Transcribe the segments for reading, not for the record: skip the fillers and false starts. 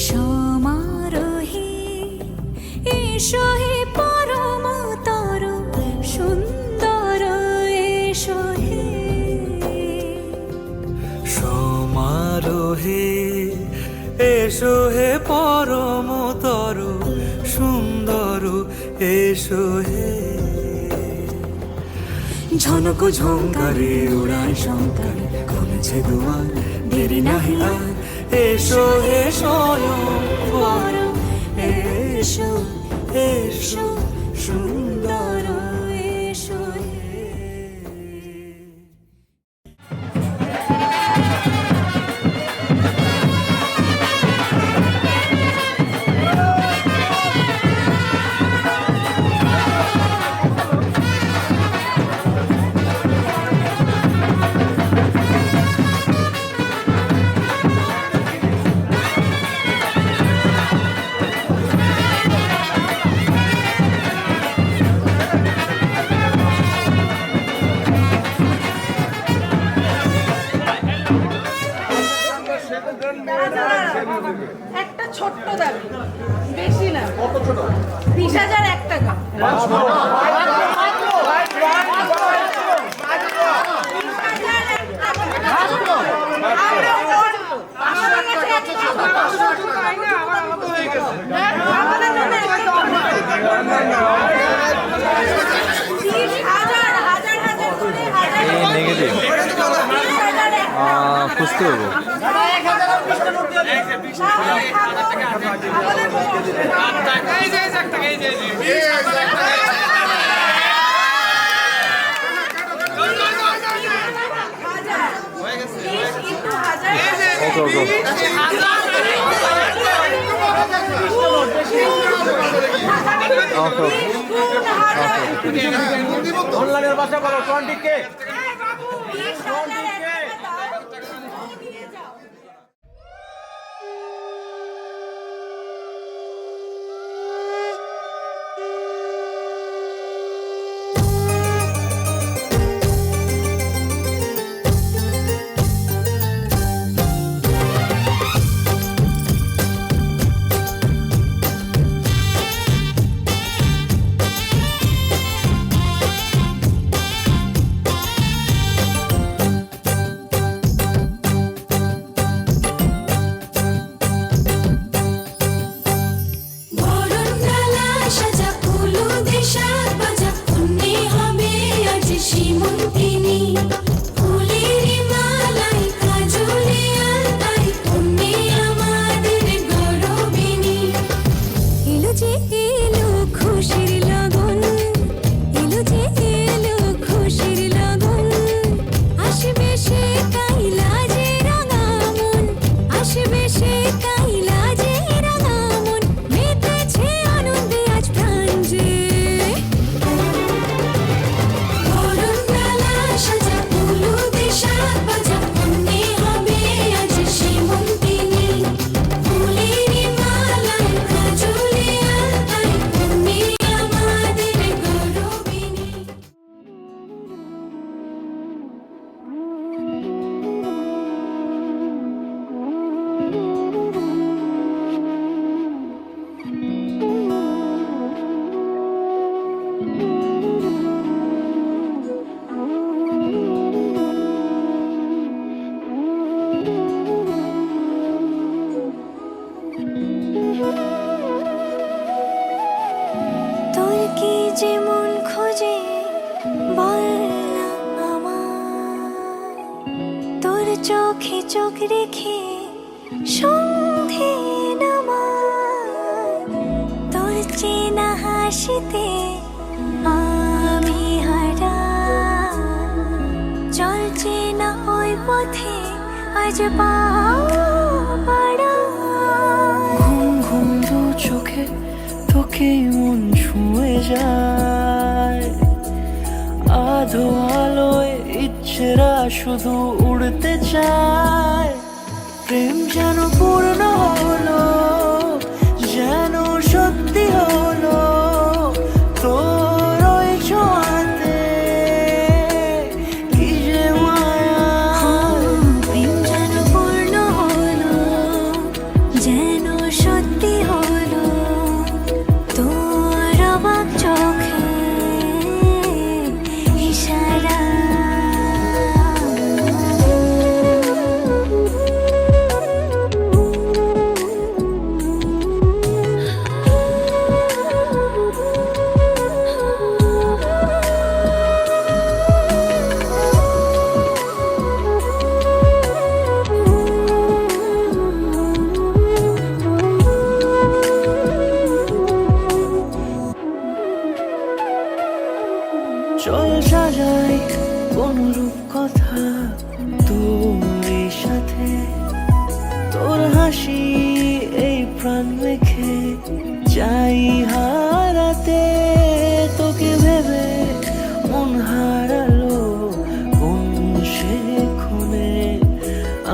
সমারোহে এসো হে পরমতর সুন্দর এসো হে। সমারোহে এসো হে পরমতর সুন্দর এসো হে। ঝনক ঝঙ্কারে উড়ায় শঙ্কারে খুলেছে দুয়ার, দেরি নাহি আর এসো হে স্বয়ং বর। এসো এসো সুন্দর এসো হে। একটা ছোট্ট দাবি, বেশি না, 20,001 টাকা। খুঁজতে হবে। অনলাইনের ভাষা বলো 20K। যেমন খোঁজে বলনা আমার, তোর চোখে চোখ রেখে সন্ধে নামার, তোর চেনা হাসিতে আমি হারা, চলছে না ওই পথে আজ পাড়া। ঘুম ঘুম দু চোখে তোকে মন ছুঁয়ে যায়, আধো আলোয় ইচ্ছেরা শুধু উড়তে চায়। প্রেম যেন পূর্ণ হলো, যেন সত্যি হলো তোর ওই ছোঁয়াতে, কি যে মায়া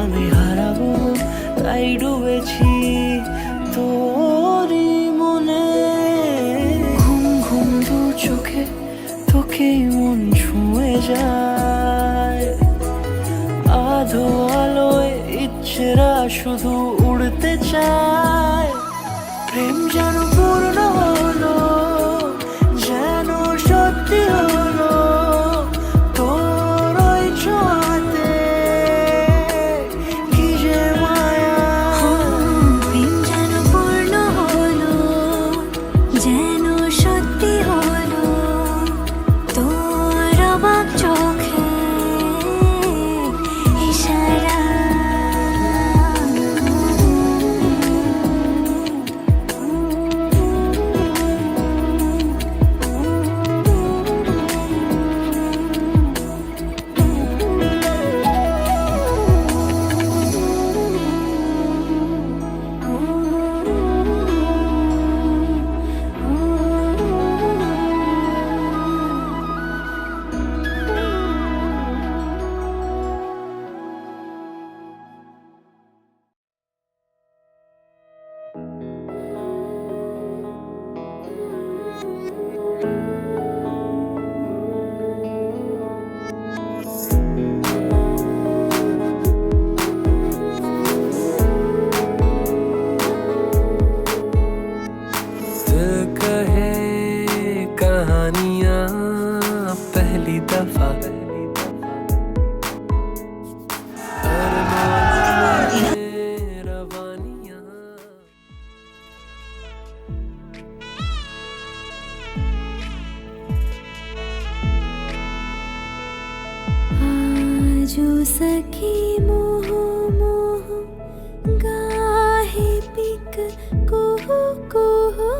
আমি হারাবো তাই ডুবেছি তোরই মনে। ঘুম ঘুম দু চোখে তোকে মন ছুঁয়ে যায়, আধো আলোয় ইচ্ছেরা শুধু উড়তে চায়। প্রেম যেন পূর্ণ হলো, যেন সত্যি হলো তোর ওই ছোঁয়াতে, কি যে মায়া। প্রেম যেন পূর্ণ হলো, যেন সত্যি হলো তোর অবাক চোখে ইশারা। दिल कहे कहानियां पहली दफा, अरमान में रवानियां। आजो सखी मोह मोह गाहे पिक कुहु कुहु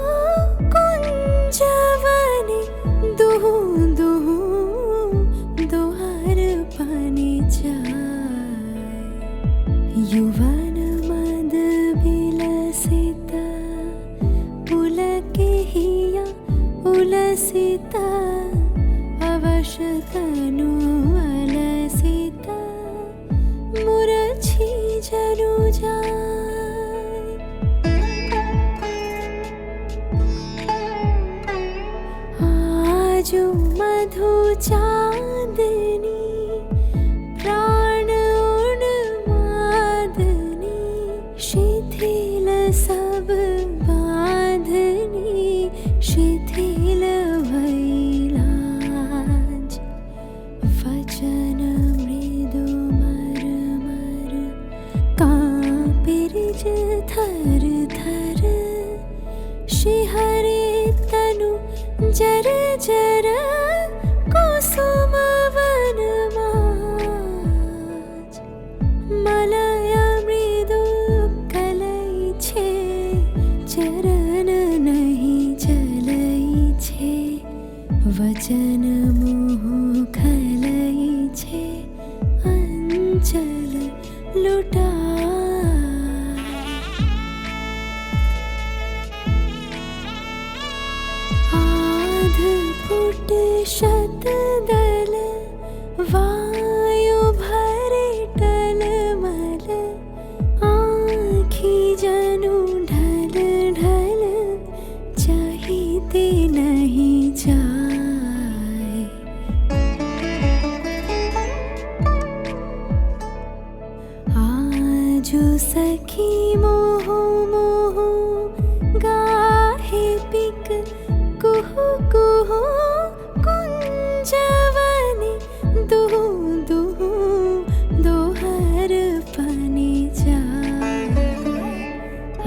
कुंजवने दुहु दुहु दोहर पानी जाए। युवन मद बिलसिता पुलके हिया उलसिता, अवशतनु अलसिता मुरछी जनु जाय। आजो मधु चांदनी प्राण उन्मादनी, शिथिल सब बांधनी शिथिल भैलाज। वचन मृदु मर मर कांपिरिज थर थर, शिहरे तनु जर जर कुसुम वन माज। मलया मृदु कलई छे चरण नहीं चलई छे, वचन मुह खलई छे अंचल लुटा। आध फुट शत दल वायु भरे टलमल, आँखी जनु ढल ढल चाहते नहीं जाए। आजो सखी मोह मोह गाहे पिक कुहु कुहु कुंजवने दुहु दुहु दोहर पानी जाए।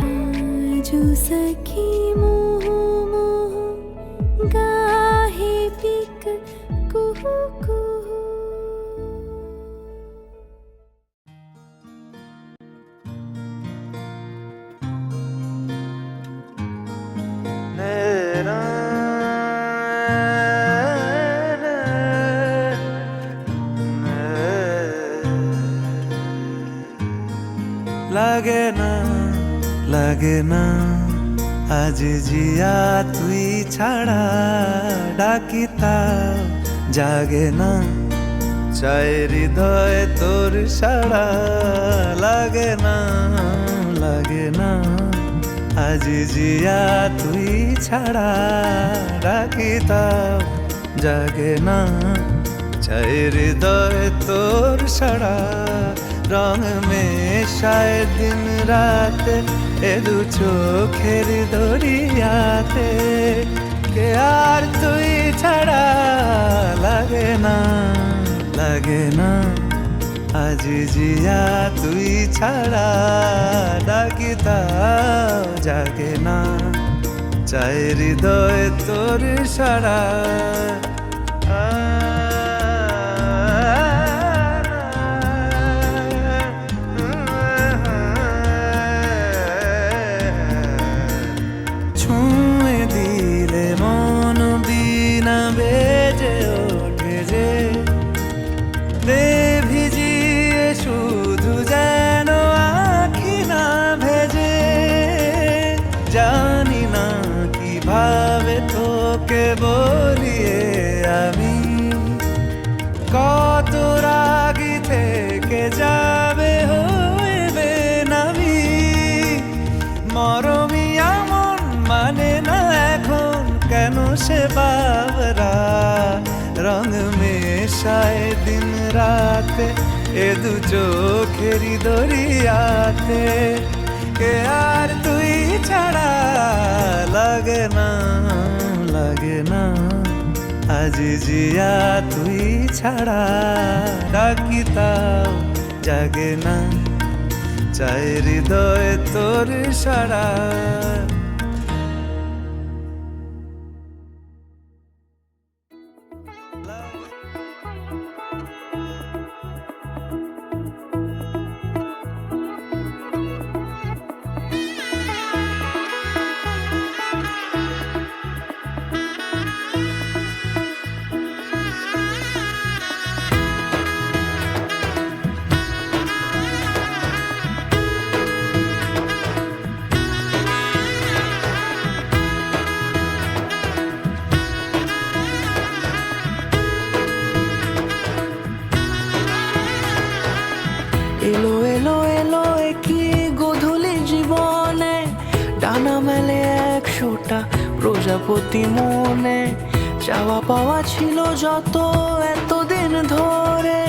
आजो सखी मोह मोह गाहे पिक कुहु कुहु। লাগে না আজ জিয়া তুই ছাড়া, ডাকিতা জাগে না চাই হৃদয় তোর সারা লাগে না, লাগে না। আজ জিয়া তুই ছাড়া ডাকি তাও জাগে না। চাই হৃদয় তোর সারা রং মেশায় দিন রাতে এ দু চোখের দরিয়াতে। কে আর তুই ছাড়া লাগে না, লাগে না। আজ জিয়া তুই ছাড়া ডাকি তাও জাগে না। চাই হৃদয় তোর সারা ছুঁয়ে দিলে মন বিনা বেজে ওঠে যে। দে ভিজিয়ে শুধু যেন আখি না ভেজে। জানি না কিভাবে তোকে বলিয়ে আমি কত রাগি থেকে যাবে হইবে নামি। মরমিয়া মন মানে না এখন কেন সে বাবরা। রং মেশায় দিন রাতে এ দু চোখেরি দরিয়াতে। কে আর তুই ছাড়া লাগে না, লাগে না। আজ জিয়া তুই ছাড়া ডাকি তাও জাগে না। চাই হৃদয় তোর সারা এলো এলো এলো কি গোধূলি জীবনে। ডানা মেলে 100টা প্রজাপতি মনে। চাওয়া পাওয়া ছিল যত এতদিন ধরে,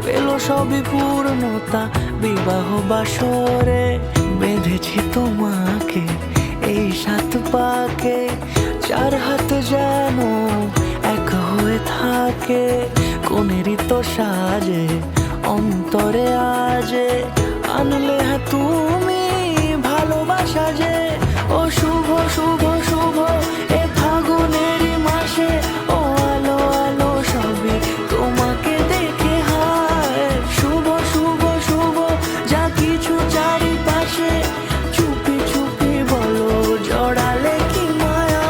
পেল সবই পূর্ণতা বিবাহ বাসরে। বেঁধেছি তোমাকে এই 7 পাকে, 4 হাত যেন এক হয়ে থাকে। কোনেরই তো সাজে অন্তরে আজে আনলে হ্যাঁ তুমি ভালোবাসা যে। ও শুভ শুভ শুভ এ ফাগুনেরই মাসে। ও আলো আলো সবই তোমাকে দেখে হায়। শুভ শুভ শুভ যা কিছু চারিপাশে। চুপি চুপি বলো জড়ালে কি মায়া।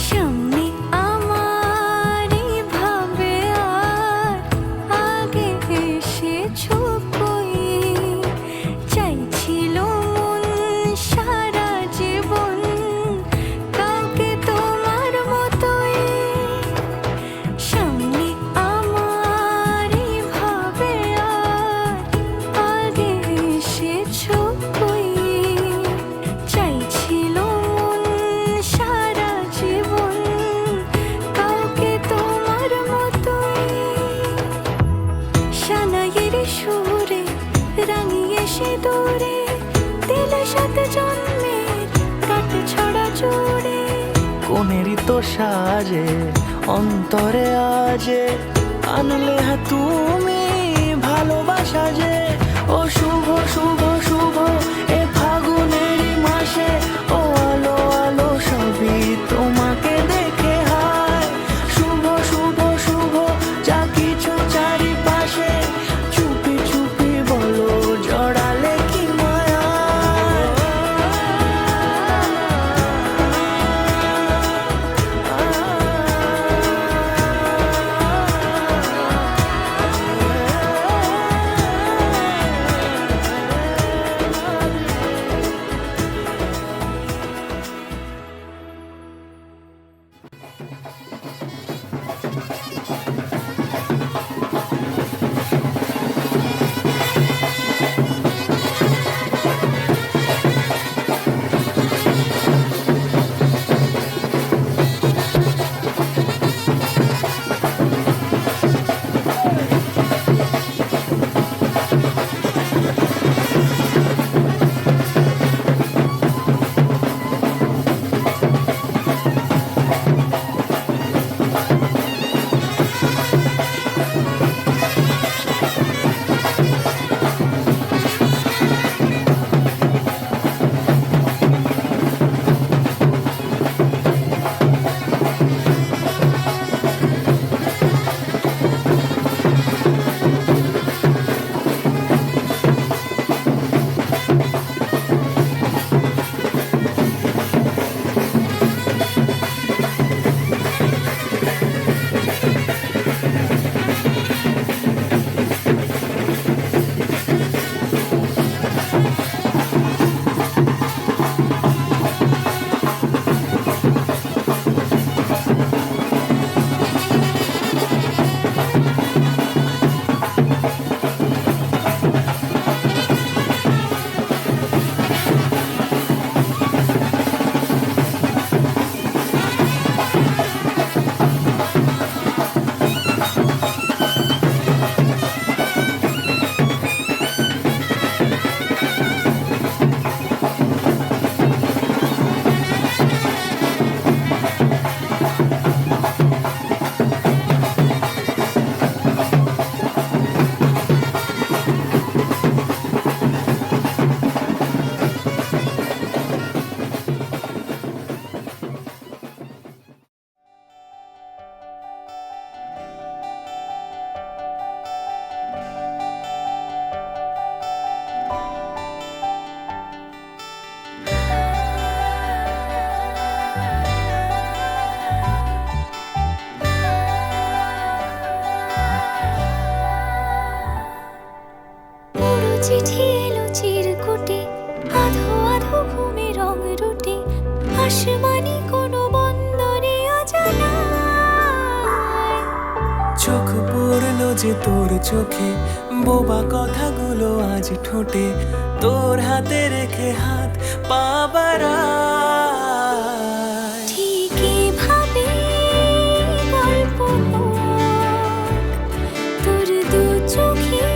সামনে আমার ভাবে আর আগে এসেছো কই। চাইছিল মন সারা জীবন কাউকে তোমার মতোই। সামনে আমার ভাবে আর আগে এসেছো কই। চাইছিল মন সারা জীবন কাউকে তোমার মতোই। সানাইয়ের সুরে রাঙিয়ে সে দূরে দিলে 7 জন্মের কাট ছড়া জোড়ে। কোনেরই তো সাজে অন্তরে আজে আনলে হ্যাঁ তুমি ভালোবাসা যে। ও শুভ শুভ শুভ এ ফাগুনেরই মাসে। ও আলো আলো সবই তোমাকে চিঠি এলো চিরকুটে, আধো আধো ঘুমে রং রুটে, আসমানি কোনো বন্দরে অজানা। চোখ পড়লো যে তোর চোখে, বোবা কথাগুলো আজ ঠোঁটে, তোর হাতে রেখে হাত পা বাড়ায়। ঠিকই ভাবে গল্প হোক, তোর দু চোখে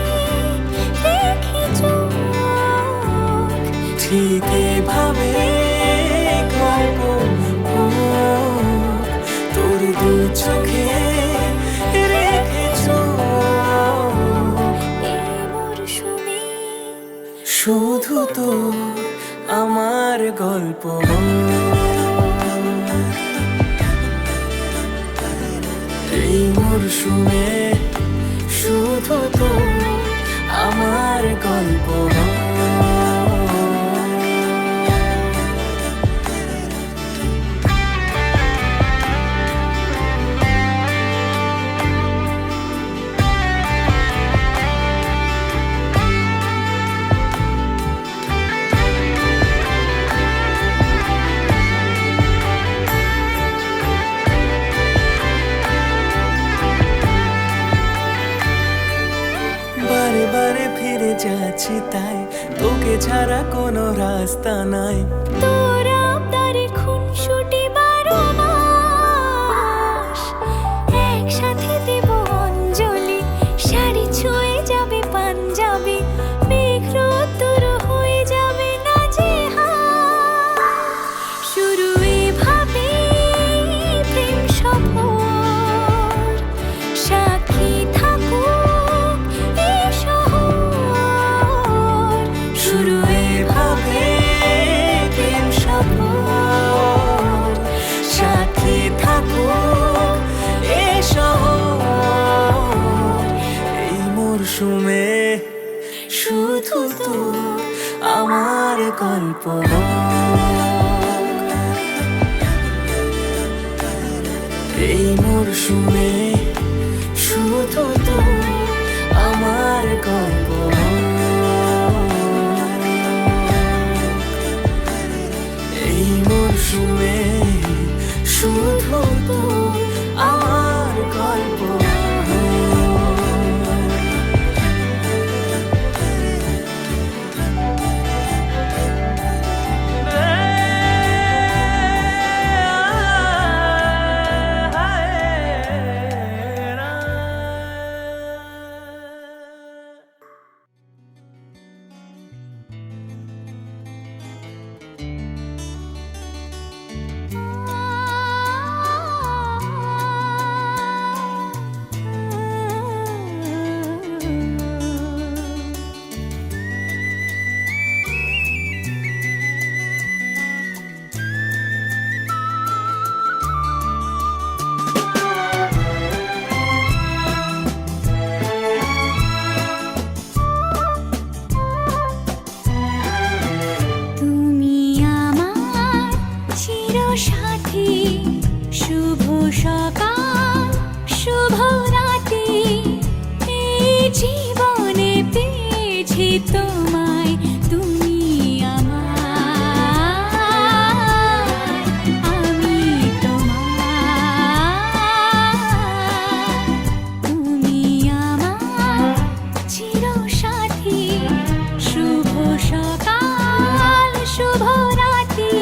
রেখে চোখ। ঠিক এভাবে গল্প হোক, তোর দু চোখে রেখে চোখ। এই মরশুমে শুধু তো আমার গল্প এই মরশুমে, শুধু তো আমার গল্প। বারে বারে ফিরে যাচ্ছি তাই, তোকে ছাড়া কোনো রাস্তা নাই। তোর আবদারে খুনসুটি 12 মাস, একসাথে দেব অঞ্জলি, শাড়ি ছুঁয়ে যাবে পাঞ্জাবি, মেঘ রোদ্দুর হয়ে যাবে নাজেহাল। শুরু এভাবে প্রেম সফর, সাক্ষী থাকুক এই শহর। শুরু এভাবে প্রেম সফর, সাথে থাকুক এ শহর। এই মরশুমে শুধু তো আমার গল্প। এই মরশুমে শুধু তো আমার গল্প। এই মরশুমে শুধু তো আমার গল্প। তুমি আমার চিরসাথী, শুভ সকাল শুভ রাতি, এই জীবনে পেয়েছি তোমায়, তুমি আমার, আমি তোমার। তুমি আমার চিরসাথী, শুভ সকাল শুভ রাতি,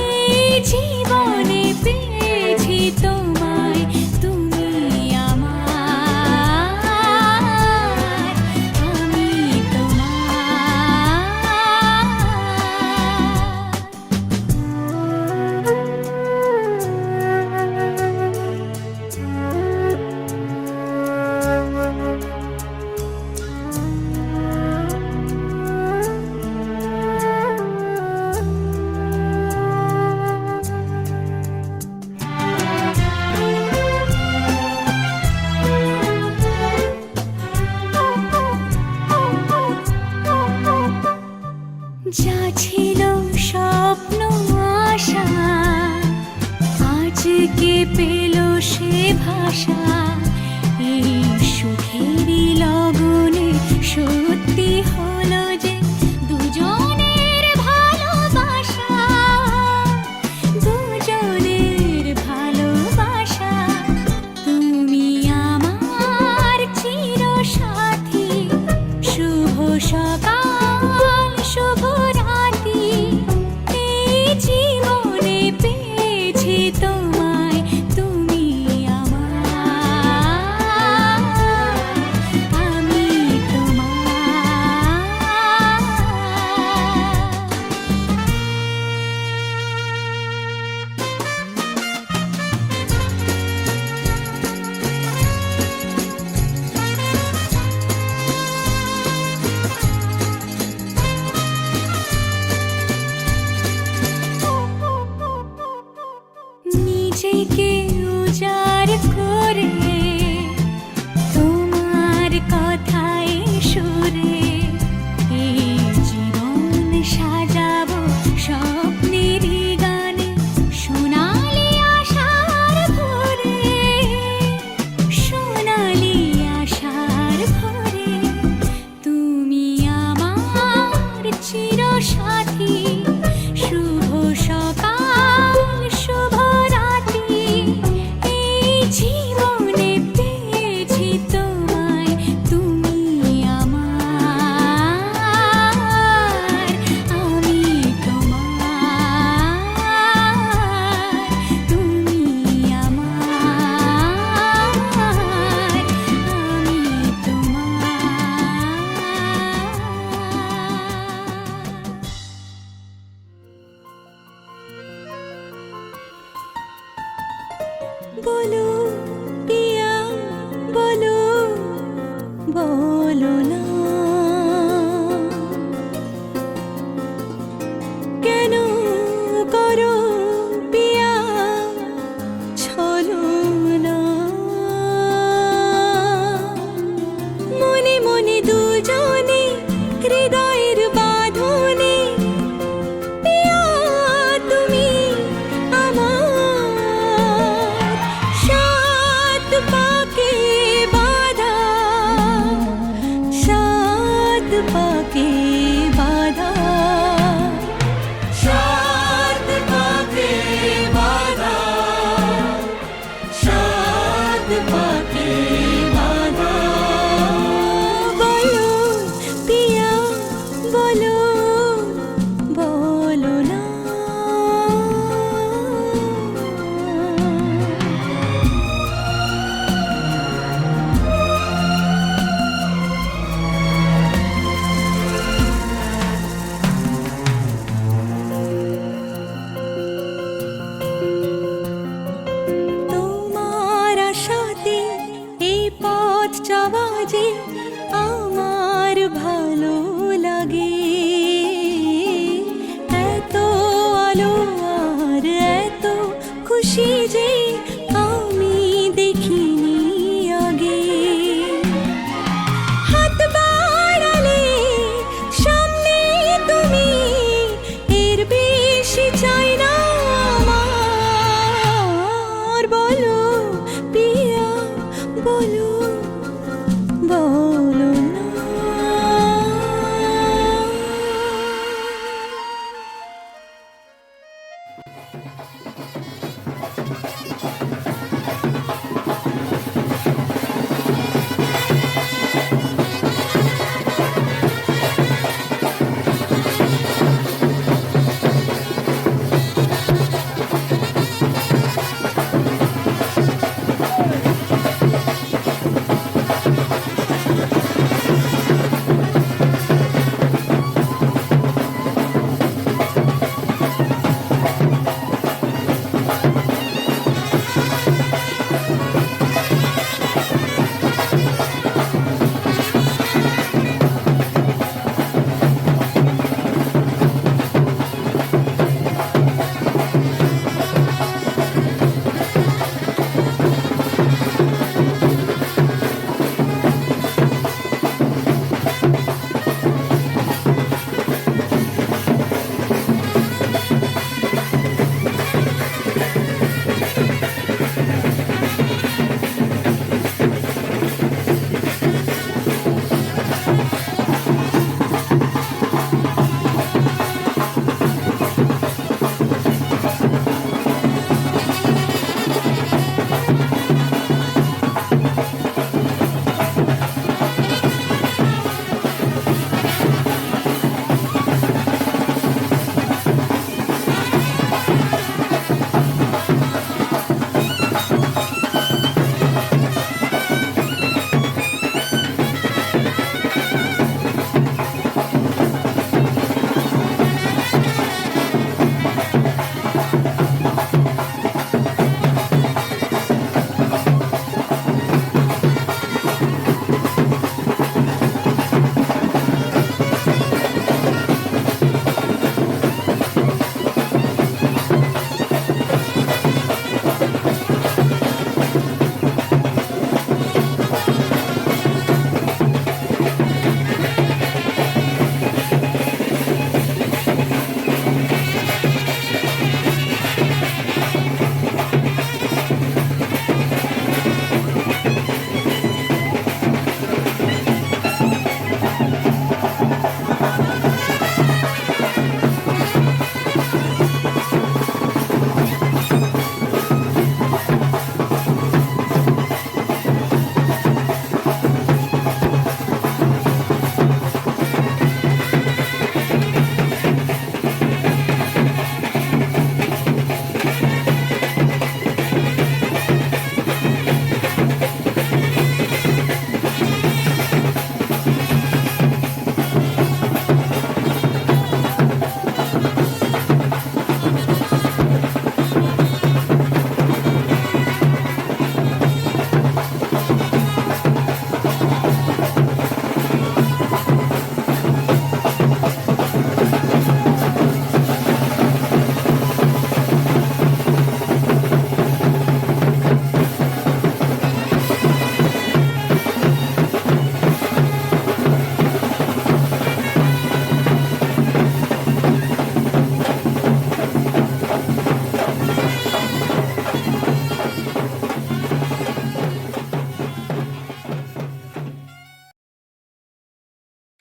এই জীবনে পেয়েছি তোমায়, তুমি আমার, আমি যা ছিল স্বপ্ন আশা, আজকে পেল সে ভাষা, এই সুখেরই লগনে সত্যি হয়। বলো না কেন করো পিয়া ছলো না মনে মনে দুজনে হৃদয়ের বাঁধনে পিয়া তুমি আমার সাত পাকে বাঁধা সাত পাকে বাঁধা সাত পাকে বাঁধা সাত পাকে বাঁধা বলো পিয়া বলো বলো না তোমার আশাতে এই পথ যাওয়া যে আমার ভালো লাগে এত আলো আর এত খুশি যে আমি দেখিনি আগে হাত বাড়ালে সামনে তুমি এর বেশি চাই না আমার বলো পিয়া বলো বলো না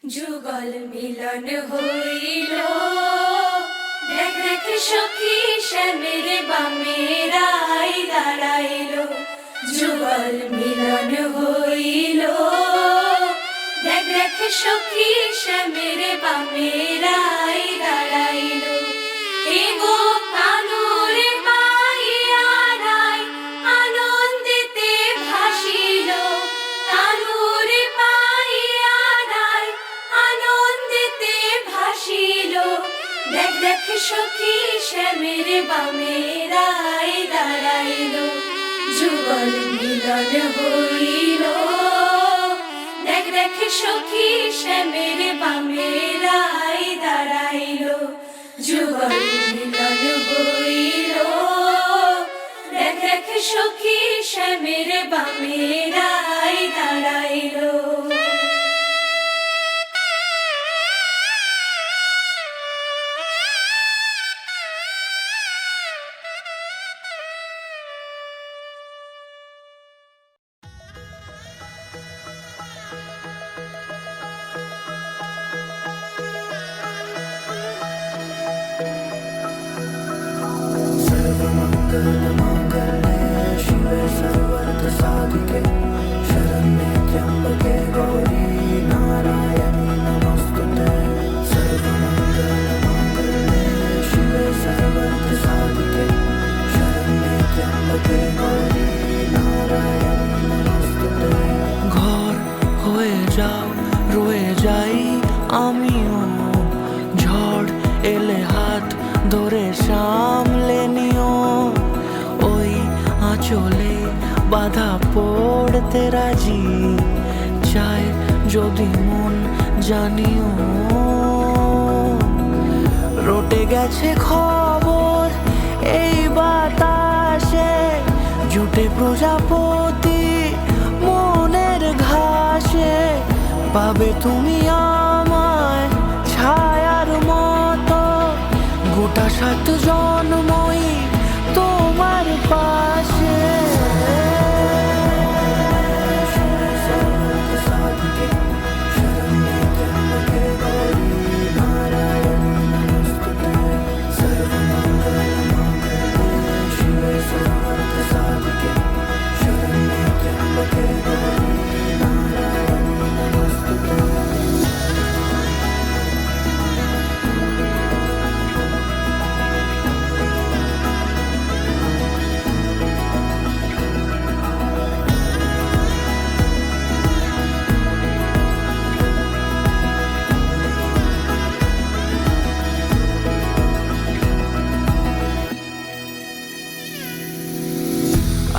যুগল মিলন হইল দেখ দেখ সখী শ্যামের বামেরাই দাঁড়াইল যুগল মিলন হইল দেখ দেখ সখী শ্যামের বামেরাই দাঁড়াইল এগো কানুরে পাইয়া নাই আনন্দেতে ভাসিল কানুরে পাইয়া নাই আনন্দেতে ভাসিল দেখ দেখ সখী শ্যামের বামেরাই দাঁড়াইল যুগল মিলন হইল দেখ দেখ সখী শ্যামের বামেরাই দাঁড়াইল যুগল মিলন হইল দেখ দেখ সখী শ্যামের বামেরাই দাঁড়াইল ঘর হয়ে যাও রয়ে যাই আমিও ঝড় এলে হাত ধরে সামলে নিও ওই আঁচলে বাধা পড়তে রাজি চায় যদি মন জানিও রটে গেছে খবর এই বাতাসে জুটে প্রজাপতি মনের ঘাসে পাবে তুমি আমায় ছায়ার মতো গোটা 7 জন্মই তোমার পাশে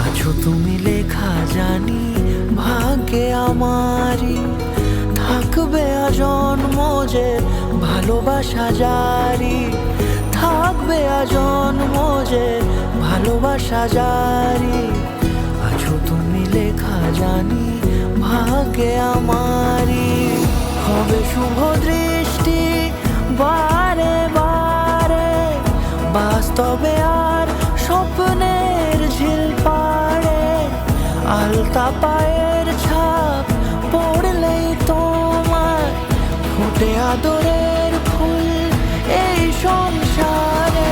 আছো তুমি লেখা জানি ভাগ্যে আমারই থাকবে আজন্ম যে ভালোবাসা জারি থাকবে আজন্ম যে ভালোবাসা জারি আছো তুমি লেখা জানি ভাগ্যে আমারই হবে শুভ দৃষ্টি বারে বারে বাস্তবে আর স্বপ্নের ঝিল পাড়ে আলতা পায়ের ছাপ পড়লেই তোমার ফুটে আদরের ফুল এই সংসারে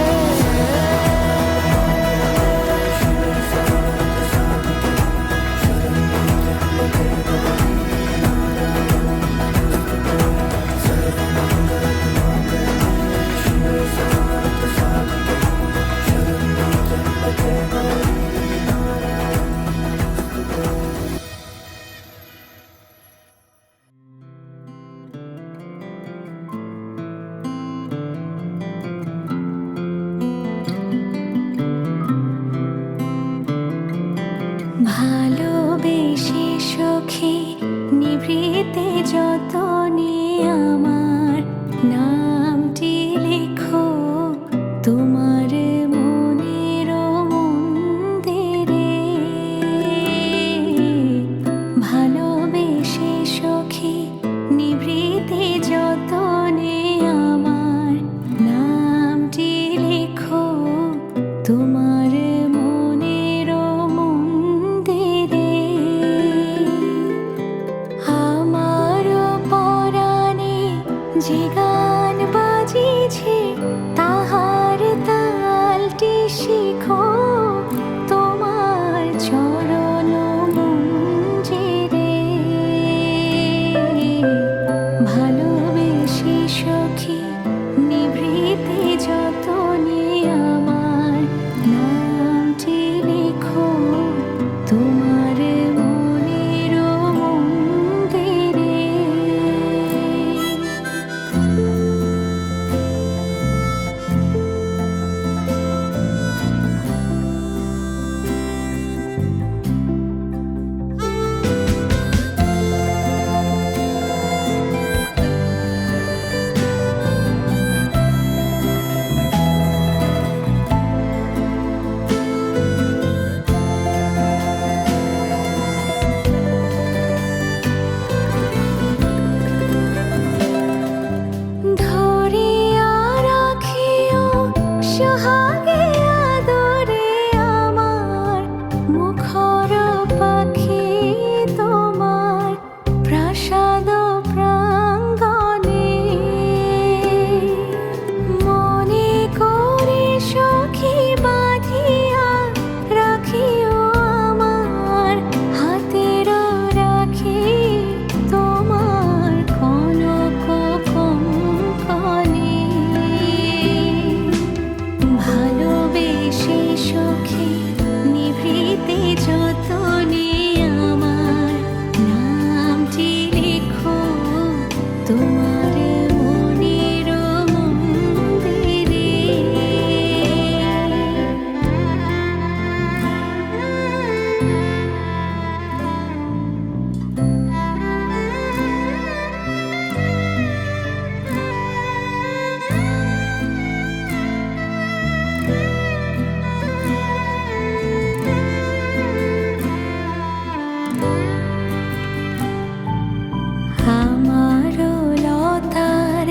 আমারও লতার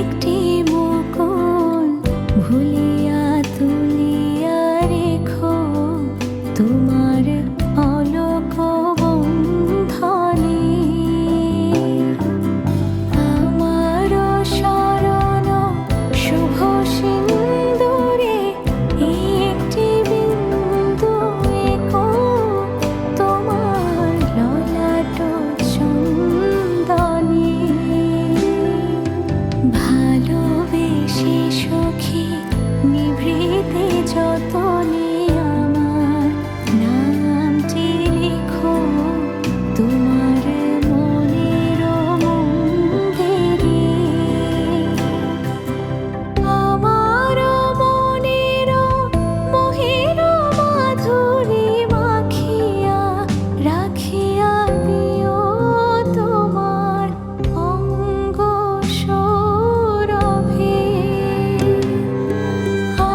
একটি মুকুল ভুলিয়া তুলিয়া রেখো তোমার অলোক বন্ধনে। আমারও শরণ শুভ সিন্দুরে একটি বিন্দু এঁকো তোমার ললাট চন্দনে। ভালোবেসে সখী নিভৃতে যতনে আমার নামটি লেখো তোমার মনের মন্দিরে। আমার মনের মোহের মাধুরী মাখিয়া রাখিয়া দিও তোমার অঙ্গ সৌরভে।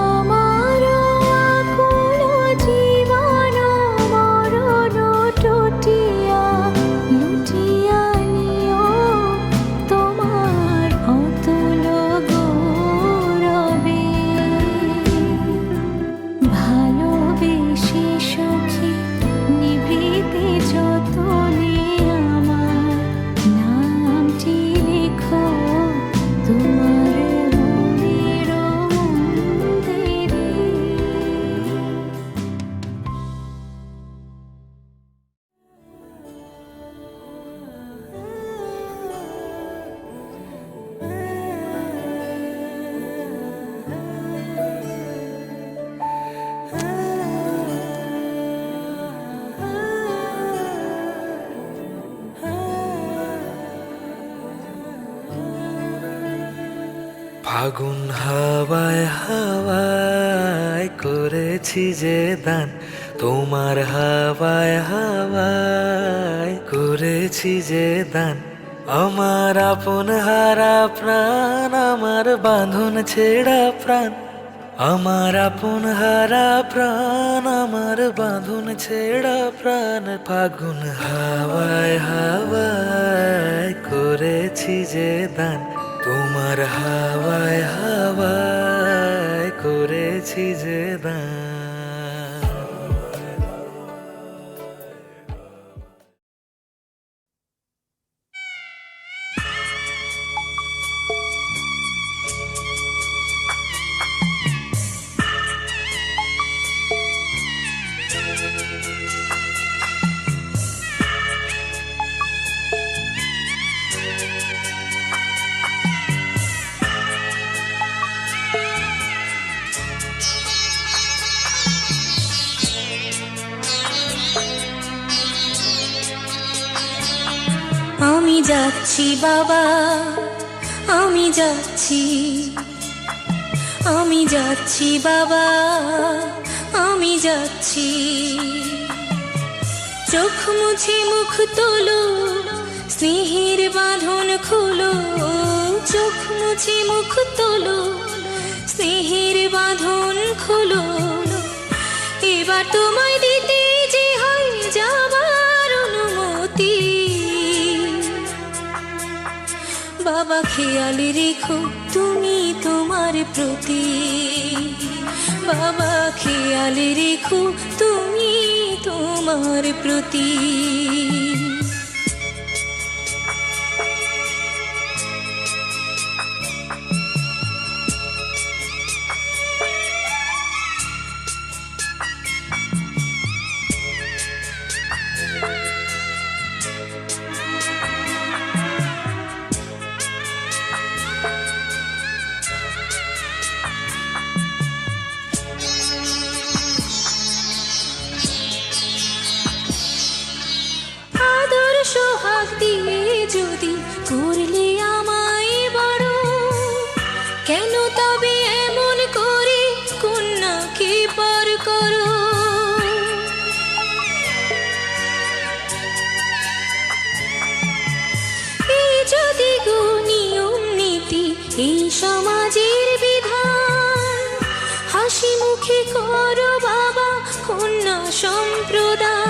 আমার আকুল জীবন মরণ টুটিয়া লুটিয়া নিও তোমার অতুল গৌরবে। ভালোবেসে সখী নিভৃতে যতনে আমার নামটি লেখো তোমার মনের মন্দিরে। ফাগুন হাওয়ায় হাওয়ায় করেছি যে দান, তোমার হাওয়ায় হাওয়ায় করেছি যে দান। আমার আপন হারা প্রাণ, আমার বাঁধন ছেঁড়া প্রাণ, আমার আপন হারা প্রাণ, আমার বাঁধন ছেঁড়া প্রাণ। ফাগুন হাওয়ায় হাওয়ায় করেছি যে দান, তোমার হাওয়ায় হাওয়ায় করেছি যে দান। আমি যাচ্ছি বাবা, আমি যাচ্ছি, আমি যাচ্ছি বাবা, আমি যাচ্ছি। চোখ মুছে মুখ তোলো, স্নেহের বাঁধন খোলো। চোখ মুছে মুখ তোলো, স্নেহের বাঁধন খোলো। এবার তোমায় দিতে যে হয় যাবার অনুমতি। বাবা খেয়াল রেখো তুমি তোমার প্রতি। বাবা খেয়াল রেখো তুমি তোমার প্রতি। সোহাগ দিয়ে যদি করলে আমায় বড়, কেন তবে এমন করে কন্যাকে পর করো। এই যদি গো নিয়ম নীতি, এই সমাজের বিধান, হাসি মুখে করো বাবা কন্যা সম্প্রদান।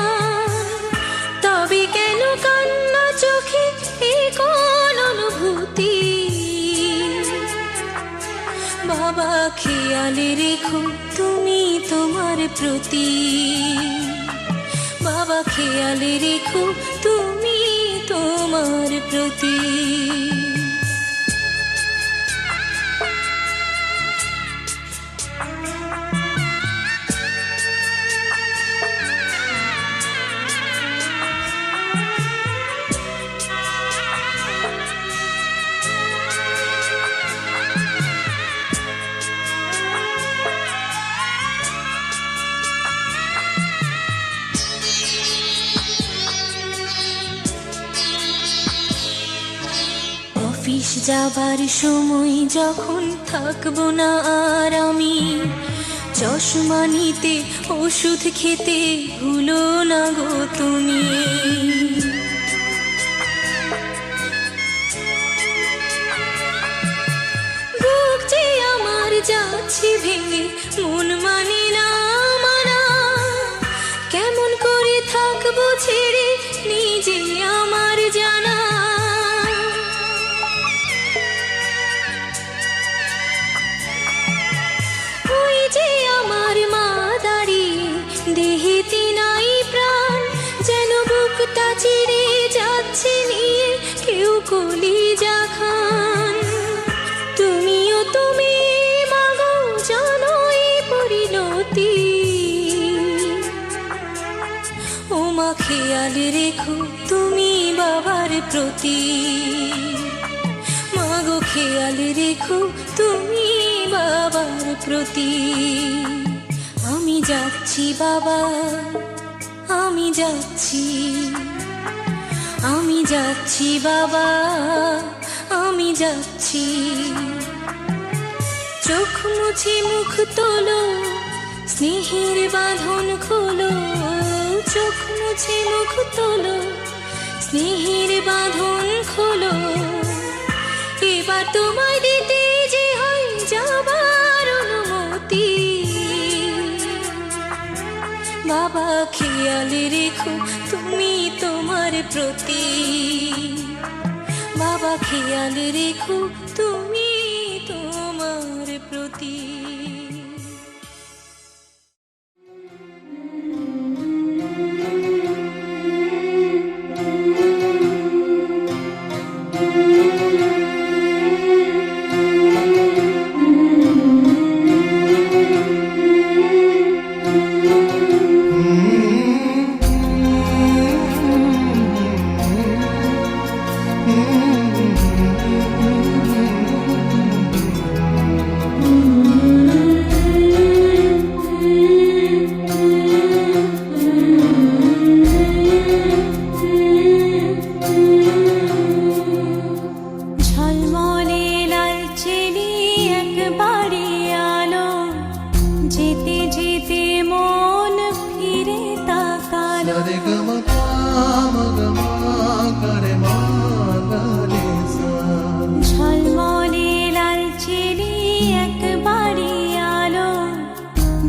খেয়ালে রেখো তুমি তোমার প্রতি, বাবা খেয়ালে রেখো তুমি তোমার প্রতি। অফিস যাবার সময় যখন থাকবো না আর আমি, চশমা নিতে ওষুধ খেতে ভুলো না গো তুমি। বুক যে আমার যাচ্ছে ভেঙে, মন মানে না মানা, কেমন করে থাকবো ছেড়ে নিজে আমার জানা। যে আমার মা দাঁড়িয়ে দেহেতে নাই প্রাণ, যেন বুকটা চিরে যাচ্ছে নিয়ে কেউ কলিজা খান। তুমিও তুমি মাগো জানো এই পরিণতি, ও মা খেয়াল রেখো তুমি বাবার প্রতি, মাগো খেয়াল রেখো তুমি বাবার প্রতি। আমি যাচ্ছি বাবা, আমি যাচ্ছি, আমি যাচ্ছি বাবা, আমি যাচ্ছি। চোখ মুছে মুখ তোলো, স্নেহের বাঁধন খোলো, চোখ মুছে মুখ তোলো, স্নেহের বাঁধন খোলো। এবার তোমায় দিতে যে হয় যাবার অনুমতি, বাবা খেয়াল রেখো তুমি তোমার প্রতি, বাবা খেয়াল রেখো তুমি তোমার প্রতি।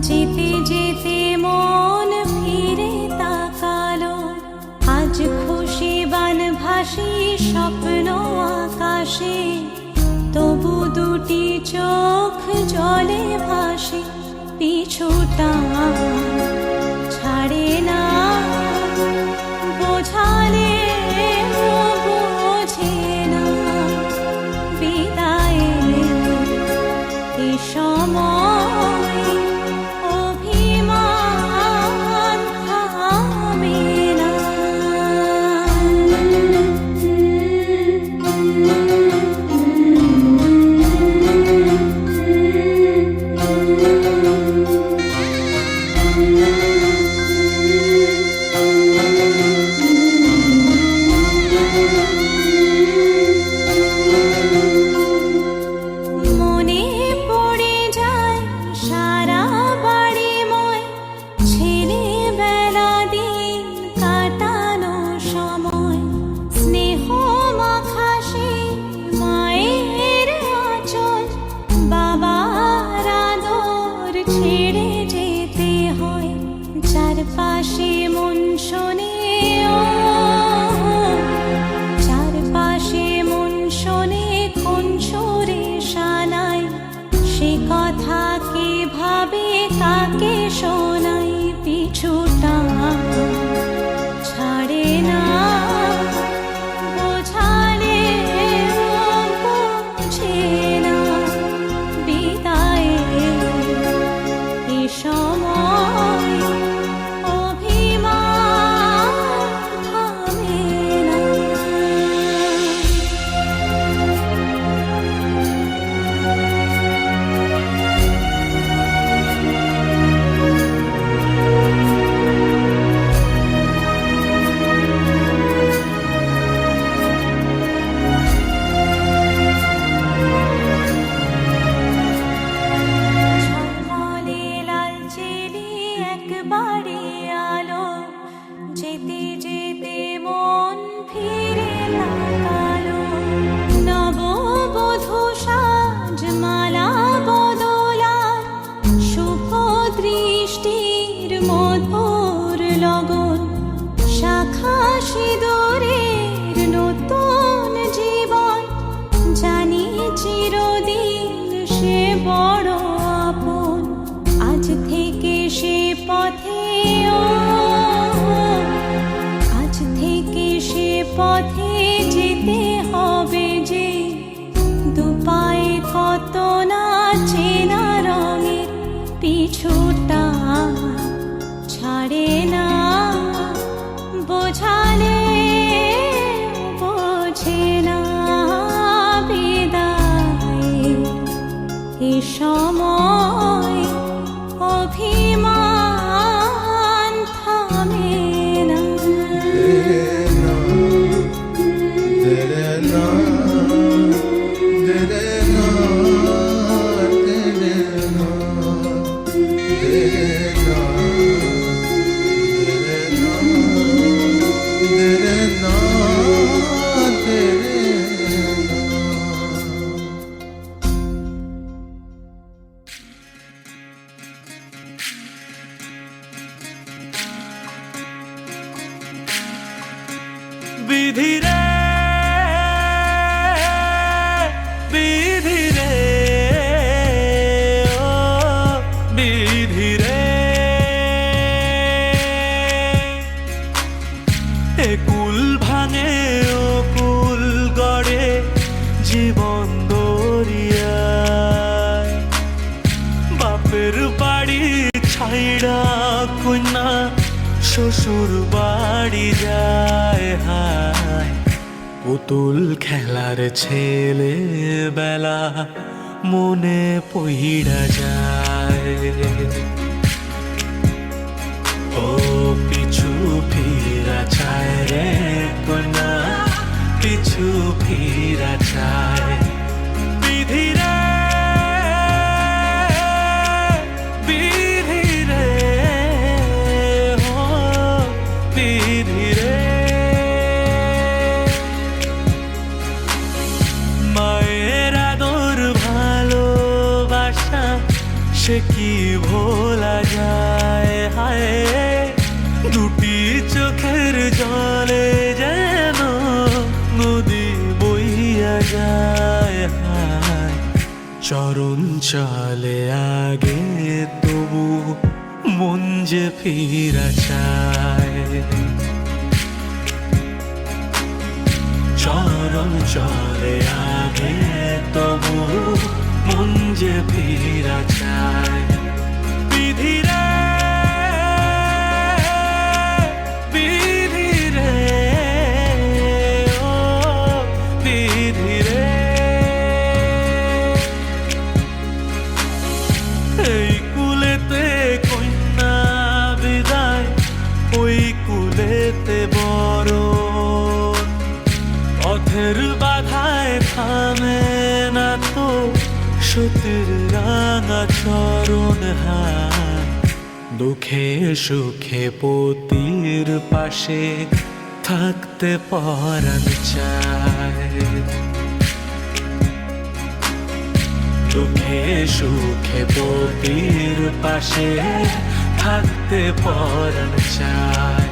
যেতে যেতে মন ফিরে তাকালো, আজ খুশি বান ভাসি স্বপ্ন আকাশে, তবু দুটি চোখ জলে ভাসে, পিছুটা ছাড়ে না, বোঝালে বোঝে না, বিদায় এ সময় অভিমান থামে না। ফের নতুন জীবন জানি চিরদিন সে বড় আপন। আজ থেকে সে পথে আজ থেকে সে পথে যেতে হবে যে, দুপায়ে কত না চেনা রঙের পিছুটা ছাড়ে না, বোঝালে বোঝে না বিদায় এ সময় অভিমান থামে না। বিধি রে বিধি রে ও বিধি রে, এ কুল ভাঙে ও কুল গড়ে জীবন দরিয়ায়, বাপের বাড়ি ছাইড়া কন্যা শ্বশুর বাড়ি যায় হায়, পুতুল খেলার ছেলে বেলা মনে পইড়া যায়। ও পিছু ফিরা চায় রে কন্যা, পিছু ফিরা চায়। বিধি রে বিধি রে ও বিধি রে, মায়ের আদর ভালোবাসা সে কি ভোলা যায় হায়, দুটি চোখের জলে যেন নদী বইয়া যায় হায়, চরণ চলে আগে তবু মন যে ফিরা চায়, চরণ চলে আগে তবু মন যে ফিরা চায়। বিধি রে বিধি রে ও বিধি রে, এই কুলেতে কন্যা বিদায়, ওই কুলেতে বড় পথের বাধায় থামে না তো সতীর রাঙা চরণ হায়, দুঃখে সুখে পতির পাশে থাকতে পরাণ চায়, দুঃখে সুখে পতির পাশে থাকতে পরাণ চায়।